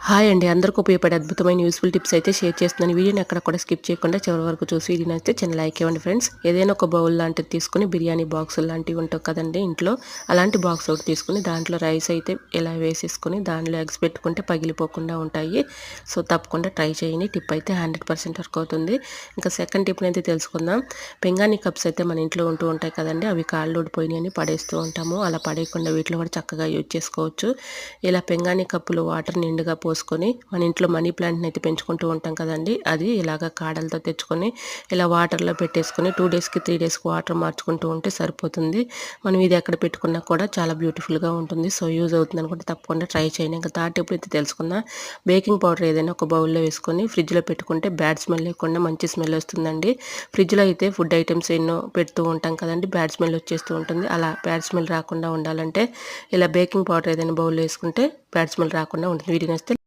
Hi అండి. అందరికి ఉపయోగపడే అద్భుతమైన యూస్‌ఫుల్ టిప్స్ అయితే షేర్ చేస్తున్నాను. వీడియోని ఎక్కడ కూడా స్కిప్ చేయకుండా చివరి వరకు చూసి వీడియో నచ్చితే చిన్న లైక్ ఇవ్వండి ఫ్రెండ్స్. ఏదైనా ఒక బౌల్ లాంటిది తీసుకొని బిర్యానీ బాక్సులు లాంటివి ఉంటాయి కదండీ ఇంట్లో. అలాంటి బాక్స్ ఒకటి తీసుకొని దాంట్లో రైస్ అయితే ఇలా వేసేసుకొని దానిలో ఎగ్స్ పెట్టుకుంటే పగిలిపోకుండా ఉంటాయి. సో, తప్పకుండా ట్రై చేయండి. టిప్ అయితే 100% వర్క్ అవుతుంది. ఇంకా సెకండ్ టిప్‌ని అయితే తెలుసుకుందాం. పింగాణీ కప్స్ అయితే మన ఇంట్లో ఉంటూ ఉంటాయి కదండీ. అవి కాళ్ళు ఊడిపోయినాయని పడేస్తూ ఉంటాము. అలా పడేయకుండా వీటిలో కూడా చక్కగా యూజ్ చేసుకోవచ్చు. ఇలా పింగాణీ కప్పులు వాటర్ నిండుగా పోసుకొని మన ఇంట్లో మనీ ప్లాంట్ని అయితే పెంచుకుంటూ ఉంటాం కదండి. అది ఇలాగ కాడలతో తెచ్చుకొని ఇలా వాటర్లో పెట్టేసుకొని 2 డేస్కి 3 డేస్కి వాటర్ మార్చుకుంటూ ఉంటే సరిపోతుంది. మనం ఇది ఎక్కడ పెట్టుకున్నా కూడా చాలా బ్యూటిఫుల్గా ఉంటుంది. సో, యూజ్ అవుతుంది అనుకుంటే తప్పకుండా ట్రై చేయండి. ఇంకా థర్డ్ టిప్ అయితే తెలుసుకుందాం. బేకింగ్ పౌడర్ ఏదైనా ఒక బౌల్లో వేసుకొని ఫ్రిడ్జ్లో పెట్టుకుంటే బ్యాడ్ స్మెల్ లేకుండా మంచి స్మెల్ వస్తుందండి. ఫ్రిడ్జ్లో అయితే ఫుడ్ ఐటమ్స్ ఎన్నో పెడుతూ ఉంటాం కదండి, బ్యాడ్ స్మెల్ వచ్చేస్తూ ఉంటుంది. అలా బ్యాడ్ స్మెల్ రాకుండా ఉండాలంటే ఇలా బేకింగ్ పౌడర్ ఏదైనా బౌల్లో వేసుకుంటే బ్యాడ్ స్మెల్ రాకుండా ఉంటుంది. వీడియో నచ్చితే